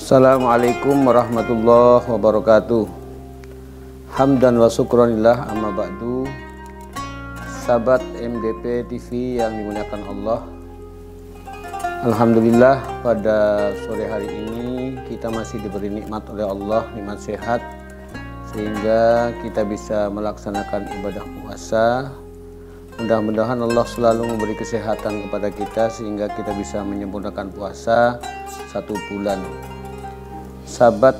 Assalamualaikum warahmatullahi wabarakatuh. Hamdan wa syukranillah, amma ba'du. Sahabat MDP TV yang dimuliakan Allah, alhamdulillah pada sore hari ini kita masih diberi nikmat oleh Allah, nikmat sehat, sehingga kita bisa melaksanakan ibadah puasa. Mudah-mudahan Allah selalu memberi kesehatan kepada kita sehingga kita bisa menyempurnakan puasa 1 bulan. Sahabat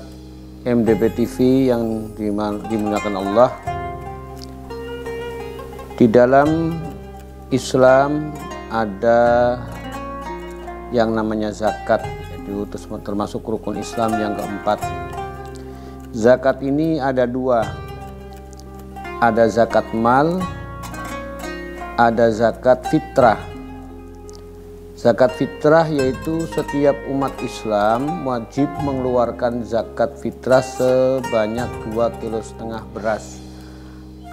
MDP TV yang dimuliakan Allah, di dalam Islam ada yang namanya zakat, yaitu termasuk rukun Islam yang keempat. Zakat ini ada 2, ada zakat mal, ada zakat fitrah. Zakat fitrah yaitu setiap umat Islam wajib mengeluarkan zakat fitrah sebanyak 2,5 kilo beras.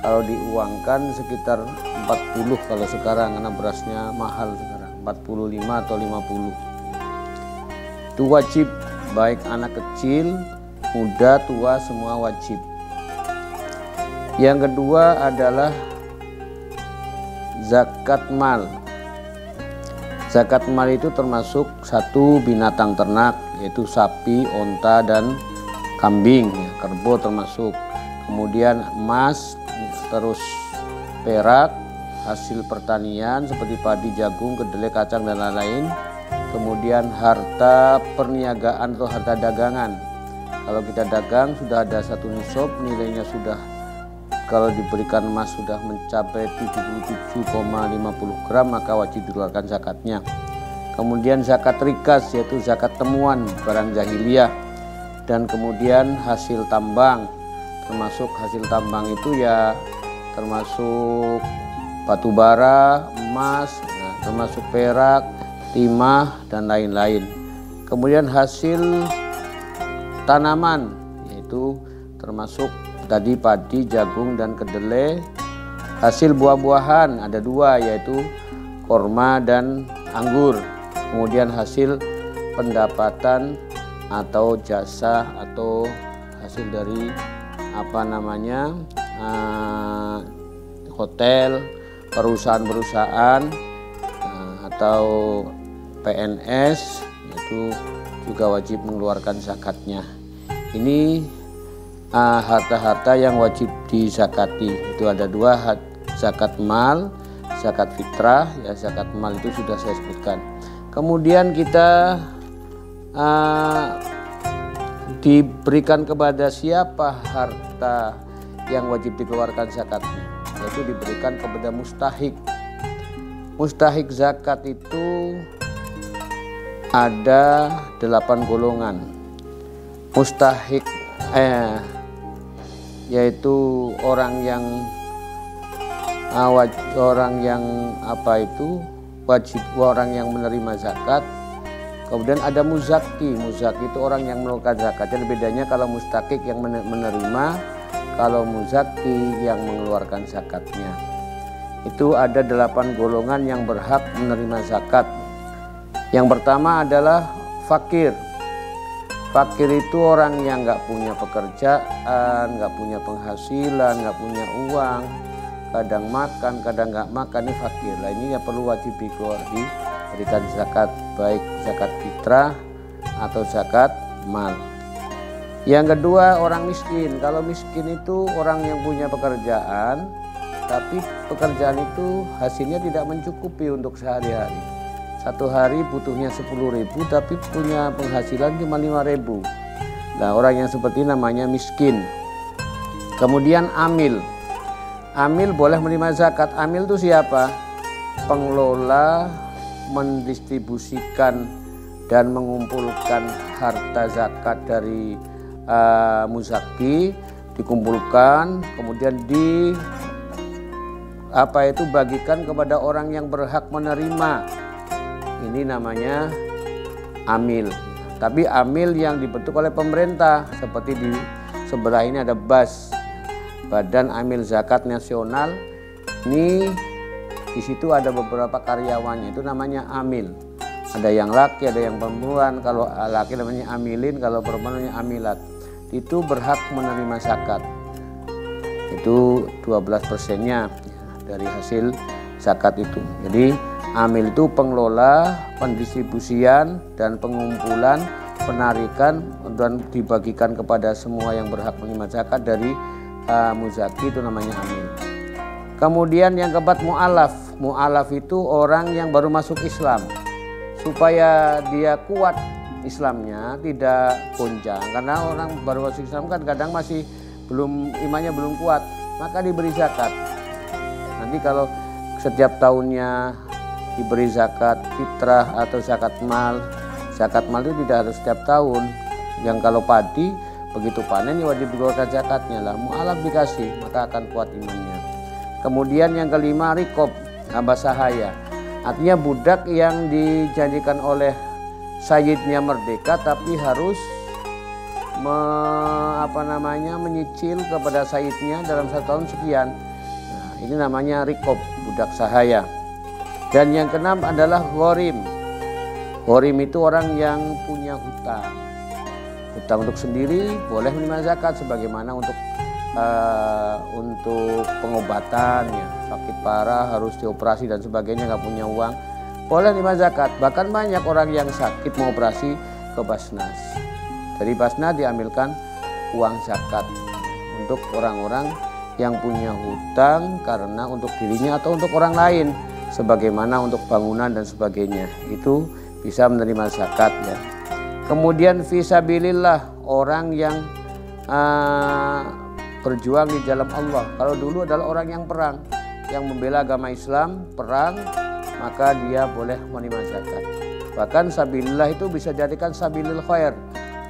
Kalau diuangkan sekitar 40 kalau sekarang, karena berasnya mahal sekarang, 45 atau 50. Itu wajib, baik anak kecil, muda, tua, semua wajib. Yang kedua adalah zakat mal. Zakat mal itu termasuk 1 binatang ternak, yaitu sapi, onta, dan kambing, kerbau termasuk. Kemudian emas, terus perak, hasil pertanian seperti padi, jagung, kedelai, kacang, dan lain-lain. Kemudian harta perniagaan atau harta dagangan. Kalau kita dagang sudah ada 1 nisab, nilainya sudah, kalau diberikan emas sudah mencapai 77,50 gram, maka wajib dikeluarkan zakatnya. Kemudian zakat rikas, yaitu zakat temuan barang jahiliyah. Dan kemudian hasil tambang, termasuk hasil tambang itu ya termasuk batu bara, emas, termasuk perak, timah, dan lain-lain. Kemudian hasil tanaman, yaitu termasuk tadi padi, jagung, dan kedelai. Hasil buah-buahan ada 2, yaitu korma dan anggur. Kemudian hasil pendapatan atau jasa atau hasil dari hotel, perusahaan-perusahaan atau PNS, itu juga wajib mengeluarkan zakatnya. Ini harta-harta yang wajib dizakati. Itu ada 2, zakat mal, zakat fitrah. Ya, zakat mal itu sudah saya sebutkan. Kemudian kita diberikan kepada siapa harta yang wajib dikeluarkan zakatnya, yaitu diberikan kepada mustahik. Mustahik zakat itu ada 8 golongan. Mustahik yaitu orang yang wajib, orang yang menerima zakat. Kemudian ada muzaki. Muzaki itu orang yang mengeluarkan zakat. Jadi bedanya kalau mustakik yang menerima, kalau muzaki yang mengeluarkan zakatnya. Itu ada 8 golongan yang berhak menerima zakat. Yang pertama adalah fakir. Fakir itu orang yang nggak punya pekerjaan, nggak punya penghasilan, nggak punya uang, kadang makan, kadang nggak makan, ini fakir. Lah ini yang perlu wajib diberikan zakat, baik zakat fitrah atau zakat mal. Yang kedua orang miskin. Kalau miskin itu orang yang punya pekerjaan, tapi pekerjaan itu hasilnya tidak mencukupi untuk sehari-hari. 1 hari butuhnya 10.000, tapi punya penghasilan cuma 5.000. Nah, orang yang seperti ini namanya miskin. Kemudian amil. Amil boleh menerima zakat. Amil itu siapa? Pengelola mendistribusikan dan mengumpulkan harta zakat dari muzaki, dikumpulkan, kemudian bagikan kepada orang yang berhak menerima. Ini namanya amil. Tapi amil yang dibentuk oleh pemerintah, seperti di sebelah ini ada BAS, Badan Amil Zakat Nasional. Ini di situ ada beberapa karyawannya, itu namanya amil. Ada yang laki, ada yang perempuan. Kalau laki namanya amilin, kalau perempuan namanya amilat. Itu berhak menerima zakat. Itu 12%-nya dari hasil zakat itu. Jadi amil itu pengelola, pendistribusian, dan pengumpulan, penarikan, dan dibagikan kepada semua yang berhak menerima zakat dari muzaki, itu namanya amil. Kemudian yang keempat mu'alaf. Mu'alaf itu orang yang baru masuk Islam. Supaya dia kuat Islamnya, tidak goncang. Karena orang baru masuk Islam kan kadang masih imannya belum kuat, maka diberi zakat. Nanti kalau setiap tahunnya diberi zakat fitrah atau zakat mal itu tidak harus setiap tahun. Yang kalau padi begitu panen ya wajib dikeluarkan zakatnya lah. Mu'alaf dikasih, maka akan kuat imannya. Kemudian yang kelima rikob, hamba sahaya. Artinya budak yang dijanjikan oleh sayyidnya merdeka tapi harus menyicil kepada sayyidnya dalam 1 tahun sekian. Nah, ini namanya rikob, budak sahaya. Dan yang keenam adalah ghorim. Ghorim itu orang yang punya hutang. Hutang untuk sendiri boleh menerima zakat, sebagaimana untuk pengobatan, ya, sakit parah harus dioperasi dan sebagainya, nggak punya uang, boleh menerima zakat. Bahkan banyak orang yang sakit mau operasi ke Basnas, dari Basnas diambilkan uang zakat untuk orang-orang yang punya hutang karena untuk dirinya atau untuk orang lain, sebagaimana untuk bangunan dan sebagainya, itu bisa menerima zakat, ya. Kemudian fisabilillah, orang yang berjuang di dalam Allah. Kalau dulu adalah orang yang perang, yang membela agama Islam, perang, maka dia boleh menerima zakat. Bahkan sabilillah itu bisa jadikan sabilil khair,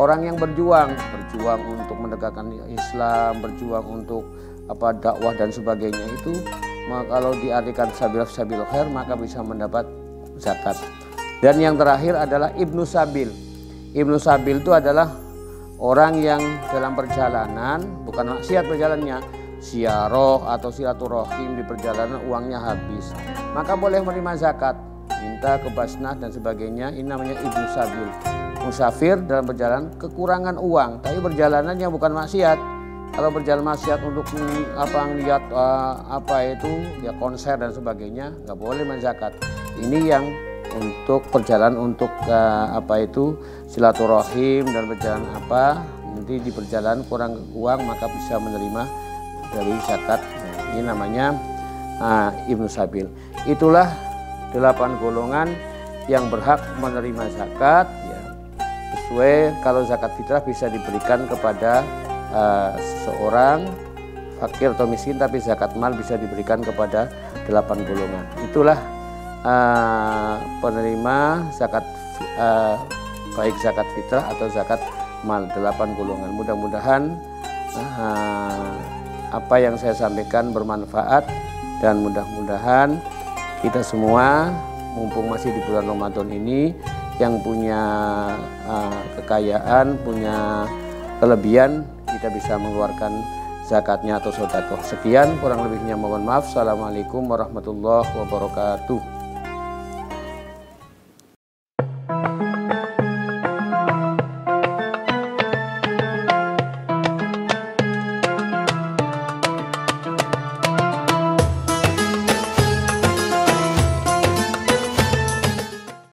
orang yang berjuang untuk menegakkan Islam, berjuang untuk dakwah dan sebagainya. Itu kalau diartikan sabil khair maka bisa mendapat zakat. Dan yang terakhir adalah ibnu sabil. Ibnu sabil itu adalah orang yang dalam perjalanan, bukan maksiat perjalanannya, ziarah atau silaturahim di perjalanan uangnya habis, maka boleh menerima zakat, minta ke Basnas dan sebagainya. Ini namanya ibnu sabil. Musafir dalam perjalanan kekurangan uang, tapi perjalanannya bukan maksiat. Kalau berjalan maksiat untuk lihat konser dan sebagainya, nggak boleh menzakat. Ini yang untuk perjalanan untuk silaturahim dan perjalanan nanti di perjalanan kurang uang maka bisa menerima dari zakat. Nah, ini namanya ibnu sabil. Itulah 8 golongan yang berhak menerima zakat, ya. Sesuai kalau zakat fitrah bisa diberikan kepada seseorang fakir atau miskin, tapi zakat mal bisa diberikan kepada 8 golongan. Itulah penerima zakat, baik zakat fitrah atau zakat mal, 8 golongan. Mudah-mudahan apa yang saya sampaikan bermanfaat, dan mudah-mudahan kita semua mumpung masih di bulan Ramadan ini yang punya kekayaan, punya kelebihan, kita bisa mengeluarkan zakatnya atau sedekah. Sekian, kurang lebihnya mohon maaf. Assalamualaikum warahmatullahi wabarakatuh.